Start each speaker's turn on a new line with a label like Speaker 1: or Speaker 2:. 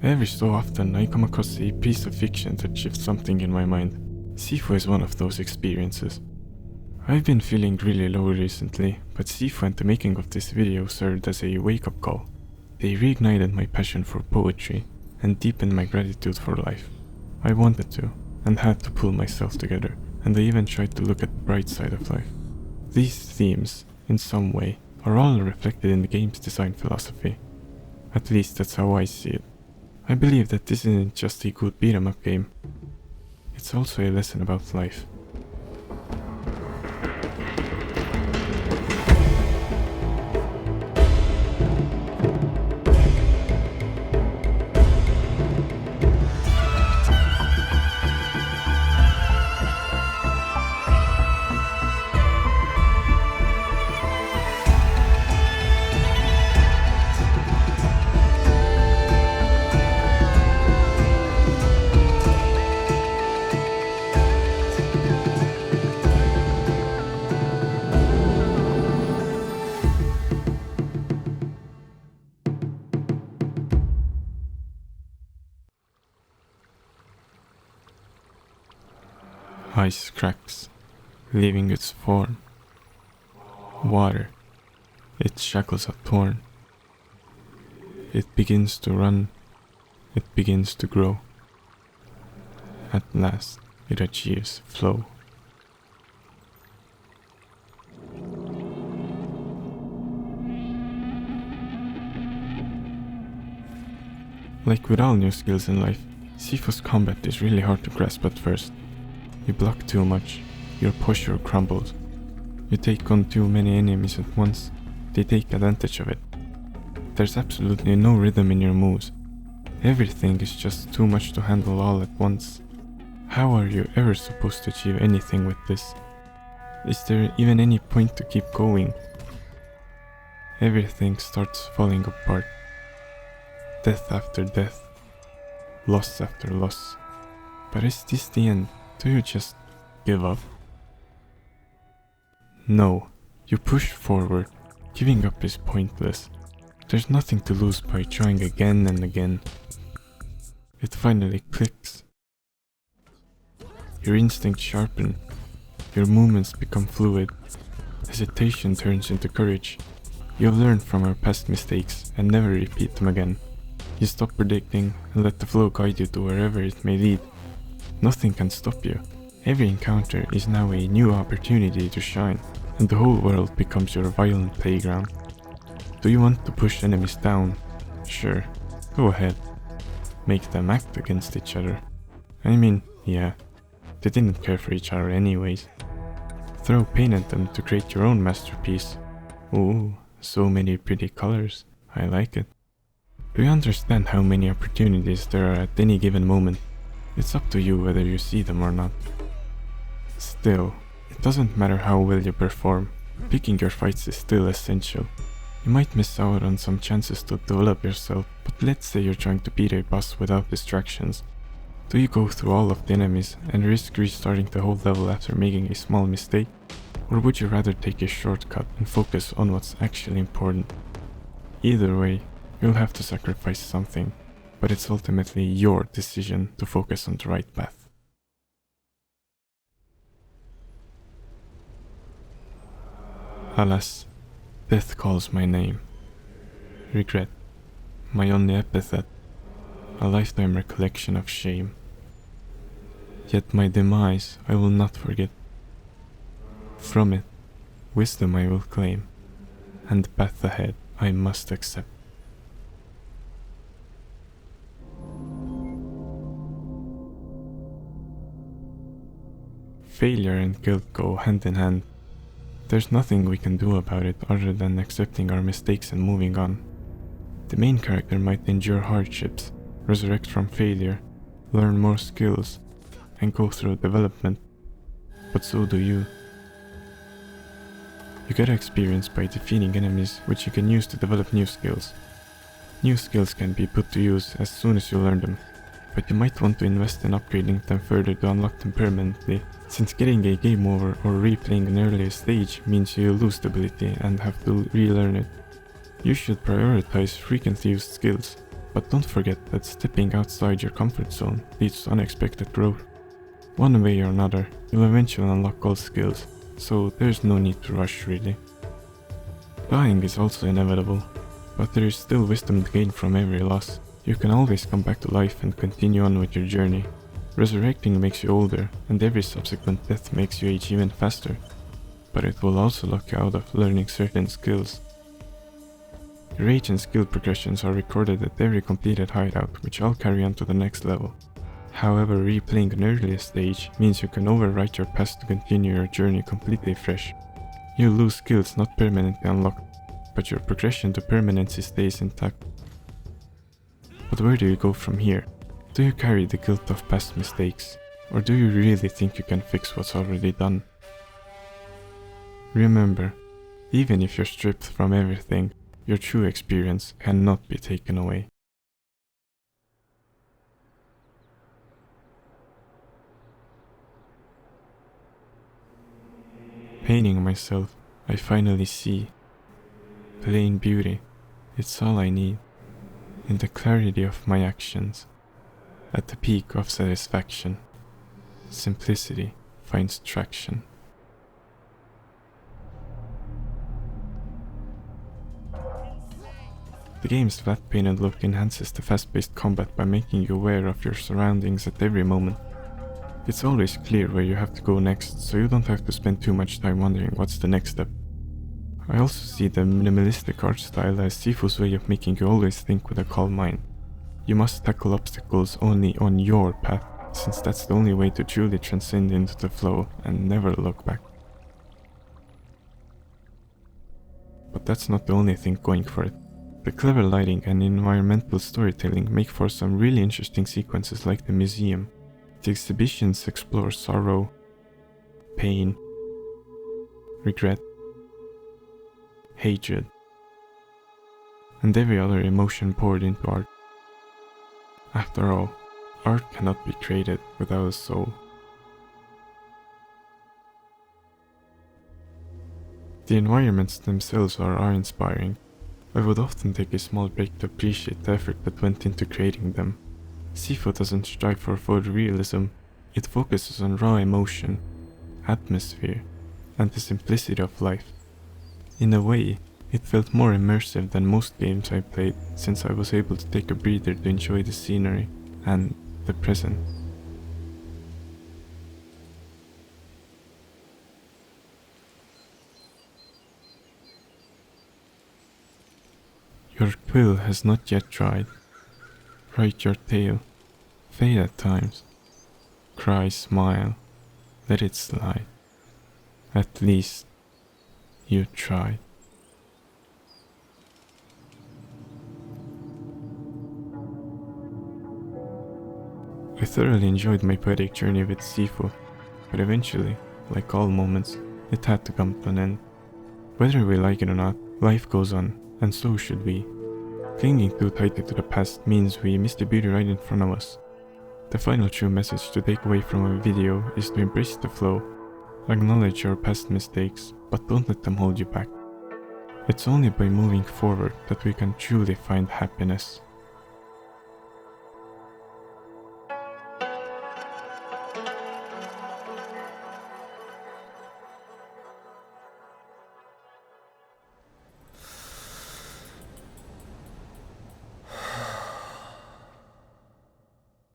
Speaker 1: Every so often I come across a piece of fiction that shifts something in my mind. Sifu is one of those experiences. I've been feeling really low recently, but Sifu and the making of this video served as a wake-up call. They reignited my passion for poetry and deepened my gratitude for life. I wanted to, and had to pull myself together, and I even tried to look at the bright side of life. These themes, in some way, are all reflected in the game's design philosophy. At least that's how I see it. I believe that this isn't just a good beat-em-up game, it's also a lesson about life. Ice cracks, leaving its form. Water, its shackles are torn. It begins to run, it begins to grow. At last, it achieves flow. Like with all new skills in life, Sifu's combat is really hard to grasp at first. You block too much, your posture crumbles. You take on too many enemies at once, they take advantage of it. There's absolutely no rhythm in your moves. Everything is just too much to handle all at once. How are you ever supposed to achieve anything with this? Is there even any point to keep going? Everything starts falling apart. Death after death. Loss after loss. But is this the end? Do you just give up? No, you push forward. Giving up is pointless. There's nothing to lose by trying again and again. It finally clicks. Your instincts sharpen. Your movements become fluid. Hesitation turns into courage. You'll learn from your past mistakes and never repeat them again. You stop predicting and let the flow guide you to wherever it may lead. Nothing can stop you. Every encounter is now a new opportunity to shine, and the whole world becomes your violent playground. Do you want to push enemies down? Sure, go ahead. Make them act against each other. I mean, yeah, they didn't care for each other anyways. Throw paint at them to create your own masterpiece. Ooh, so many pretty colors. I like it. Do you understand how many opportunities there are at any given moment? It's up to you whether you see them or not. Still, it doesn't matter how well you perform, picking your fights is still essential. You might miss out on some chances to develop yourself, but let's say you're trying to beat a boss without distractions. Do you go through all of the enemies and risk restarting the whole level after making a small mistake? Or would you rather take a shortcut and focus on what's actually important? Either way, you'll have to sacrifice something. But it's ultimately your decision to focus on the right path. Alas, death calls my name. Regret, my only epithet, a lifetime recollection of shame. Yet my demise I will not forget. From it, wisdom I will claim, and the path ahead I must accept. Failure and guilt go hand in hand. There's nothing we can do about it other than accepting our mistakes and moving on. The main character might endure hardships, resurrect from failure, learn more skills, and go through development. But so do you. You get experience by defeating enemies, which you can use to develop new skills. New skills can be put to use as soon as you learn them, but you might want to invest in upgrading them further to unlock them permanently, since getting a game over or replaying an earlier stage means you lose the ability and have to relearn it. You should prioritize frequently used skills, But don't forget that stepping outside your comfort zone leads to unexpected growth. One way or another, you'll eventually unlock all skills, so there's no need to rush really. Dying is also inevitable, but there is still wisdom to gain from every loss. You can always come back to life and continue on with your journey. Resurrecting makes you older, and every subsequent death makes you age even faster, but it will also lock you out of learning certain skills. Your age and skill progressions are recorded at every completed hideout, which I'll carry on to the next level. However, replaying an earlier stage means you can overwrite your past to continue your journey completely fresh. You lose skills not permanently unlocked, but your progression to permanency stays intact. But where do you go from here? Do you carry the guilt of past mistakes, or do you really think you can fix what's already done? Remember, even if you're stripped from everything, your true experience cannot be taken away. Painting myself, I finally see. Plain beauty, it's all I need. In the clarity of my actions, at the peak of satisfaction, simplicity finds traction. The game's flat-painted look enhances the fast-paced combat by making you aware of your surroundings at every moment. It's always clear where you have to go next, so you don't have to spend too much time wondering what's the next step. I also see the minimalistic art style as Sifu's way of making you always think with a calm mind. You must tackle obstacles only on your path, since that's the only way to truly transcend into the flow and never look back. But that's not the only thing going for it. The clever lighting and environmental storytelling make for some really interesting sequences like the museum. The exhibitions explore sorrow, pain, regret, hatred, and every other emotion poured into art. After all, art cannot be created without a soul. The environments themselves are awe-inspiring. I would often take a small break to appreciate the effort that went into creating them. Sifu doesn't strive for photorealism, it focuses on raw emotion, atmosphere, and the simplicity of life. In a way, it felt more immersive than most games I played, since I was able to take a breather to enjoy the scenery and the present. Your quill has not yet dried. Write your tale. Fade at times. Cry, smile. Let it slide. At least, you tried. I thoroughly enjoyed my poetic journey with Sifu, but eventually, like all moments, it had to come to an end. Whether we like it or not, life goes on, and so should we. Clinging too tightly to the past means we miss the beauty right in front of us. The final true message to take away from a video is to embrace the flow. Acknowledge your past mistakes, but don't let them hold you back. It's only by moving forward that we can truly find happiness.